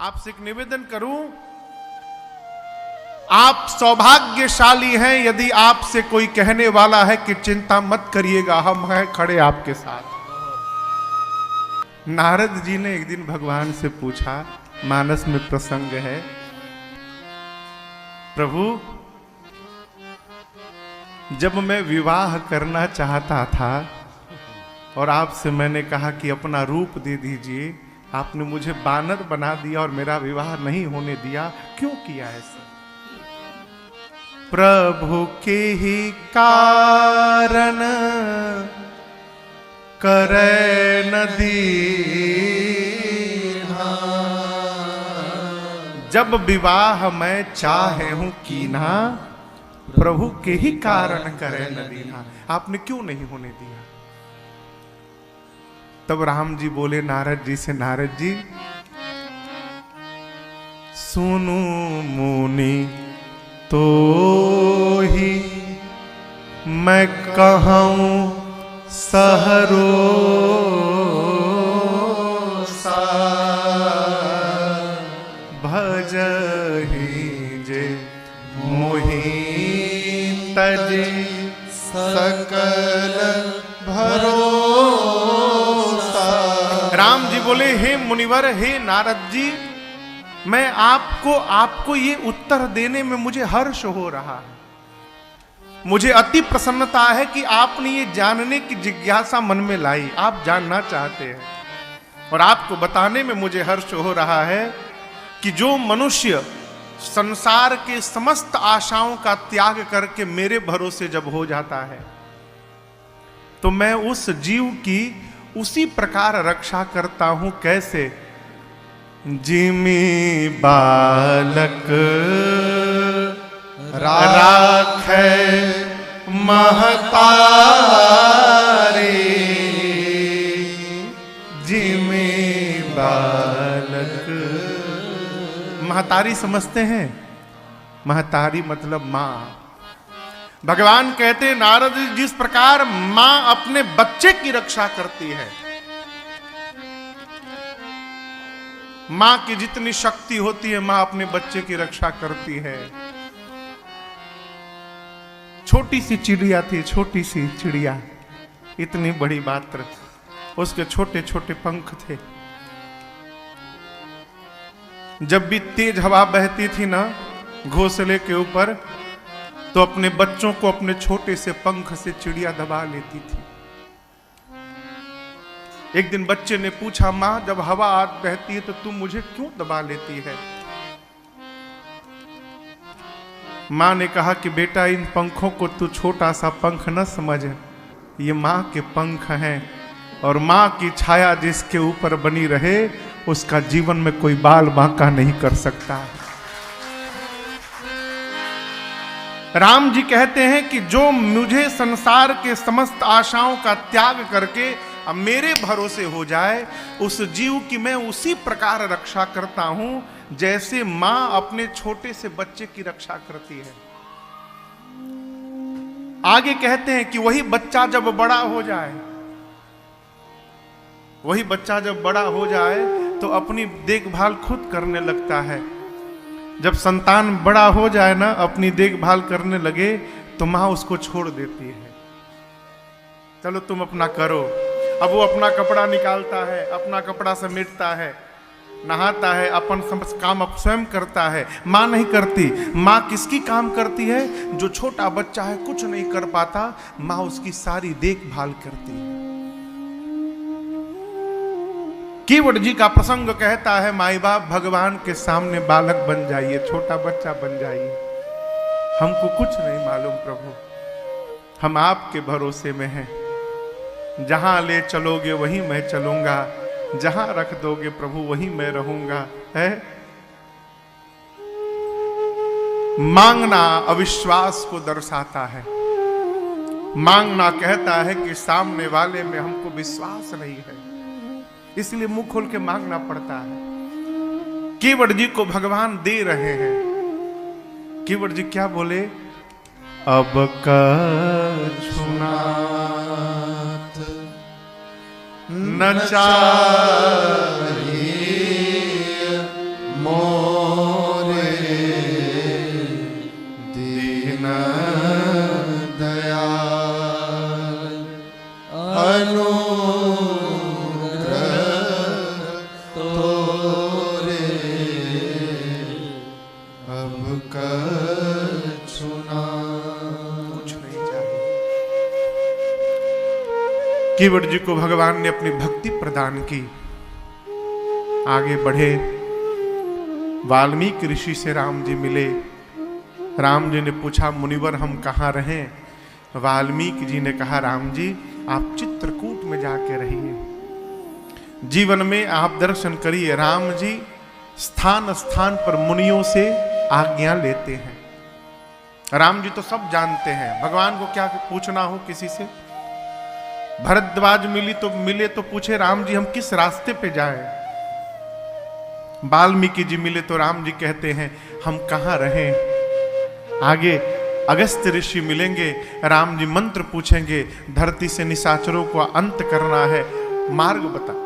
आपसे एक निवेदन करूं, आप सौभाग्यशाली हैं यदि आपसे कोई कहने वाला है कि चिंता मत करिएगा, हम हैं खड़े आपके साथ। नारद जी ने एक दिन भगवान से पूछा, मानस में प्रसंग है, प्रभु जब मैं विवाह करना चाहता था और आपसे मैंने कहा कि अपना रूप दे दीजिए, आपने मुझे बानर बना दिया और मेरा विवाह नहीं होने दिया, क्यों किया ऐसा? प्रभु के ही कारण करे न दीना, जब विवाह मैं चाहे हूं कीना, प्रभु के ही कारण करे न दीना। आपने क्यों नहीं होने दिया? तब राम जी बोले नारद जी से, नारद जी सुनु मुनि तो ही मैं कहूं सहरो सा, भजहि जे मोहि तजे सकल भरोसा। राम जी बोले, हे मुनिवर, हे नारद जी, मैं आपको ये उत्तर देने में मुझे हर्ष हो रहा है। मुझे अति प्रसन्नता है कि आपने ये जानने की जिज्ञासा मन में लाई, आप जानना चाहते हैं, और आपको बताने में मुझे हर्ष हो रहा है कि जो मनुष्य संसार के समस्त आशाओं का त्याग करके मेरे भरोसे जब हो जाता है, तो मैं उस जीव की उसी प्रकार रक्षा करता हूं। कैसे? जिमी बालक राखे महतारी, जिमी बालक। महतारी समझते हैं? महतारी मतलब मां। भगवान कहते हैं, नारद जी, जिस प्रकार मां अपने बच्चे की रक्षा करती है, मां की जितनी शक्ति होती है मां अपने बच्चे की रक्षा करती है। छोटी सी चिड़िया थी, छोटी सी चिड़िया, इतनी बड़ी मात्र, उसके छोटे छोटे पंख थे। जब भी तेज हवा बहती थी ना घोंसले के ऊपर, तो अपने बच्चों को अपने छोटे से पंख से चिड़िया दबा लेती थी। एक दिन बच्चे ने पूछा, मां जब हवा बहती है तो तुम मुझे क्यों दबा लेती है? मां ने कहा कि बेटा, इन पंखों को तू छोटा सा पंख न समझ, ये मां के पंख हैं, और मां की छाया जिसके ऊपर बनी रहे उसका जीवन में कोई बाल बांका नहीं कर सकता। राम जी कहते हैं कि जो मुझे संसार के समस्त आशाओं का त्याग करके अब मेरे भरोसे हो जाए, उस जीव की मैं उसी प्रकार रक्षा करता हूं जैसे मां अपने छोटे से बच्चे की रक्षा करती है। आगे कहते हैं कि वही बच्चा जब बड़ा हो जाए, वही बच्चा जब बड़ा हो जाए तो अपनी देखभाल खुद करने लगता है। जब संतान बड़ा हो जाए ना, अपनी देखभाल करने लगे, तो मां उसको छोड़ देती है, चलो तुम अपना करो। अब वो अपना कपड़ा निकालता है, अपना कपड़ा समेटता है, नहाता है, अपन काम अब स्वयं करता है। मां नहीं करती। मां किसकी काम करती है? जो छोटा बच्चा है, कुछ नहीं कर पाता, मां उसकी सारी देखभाल करती है। कीवट जी का प्रसंग कहता है, माई बाप भगवान के सामने बालक बन जाइए, छोटा बच्चा बन जाइए, हमको कुछ नहीं मालूम प्रभु, हम आपके भरोसे में हैं। जहां ले चलोगे वहीं मैं चलूंगा, जहां रख दोगे प्रभु वहीं मैं रहूंगा। है मांगना अविश्वास को दर्शाता है। मांगना कहता है कि सामने वाले में हमको विश्वास नहीं है, इसलिए मुंह खोल के मांगना पड़ता है। कीवट जी को भगवान दे रहे हैं। कीवट जी क्या बोले? अब कछुनाथ न चाहिए कीवट जी को भगवान ने अपनी भक्ति प्रदान की। आगे बढ़े, वाल्मीकि ऋषि से राम जी मिले। राम जी ने पूछा, मुनिवर हम कहाँ रहें? वाल्मीकि जी ने कहा, राम जी आप चित्रकूट में जाके रहिए, जीवन में आप दर्शन करिए। राम जी स्थान स्थान पर मुनियों से आज्ञा लेते हैं। राम जी तो सब जानते हैं, भगवान को क्या पूछना हो किसी से। भरद्वाज मिले तो पूछे, राम जी हम किस रास्ते पे जाएं? वाल्मीकि जी मिले तो राम जी कहते हैं, हम कहाँ रहें? आगे अगस्त्य ऋषि मिलेंगे, राम जी मंत्र पूछेंगे, धरती से निशाचरों को अंत करना है, मार्ग बता।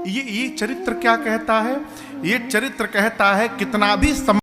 ये चरित्र क्या कहता है? ये चरित्र कहता है कितना भी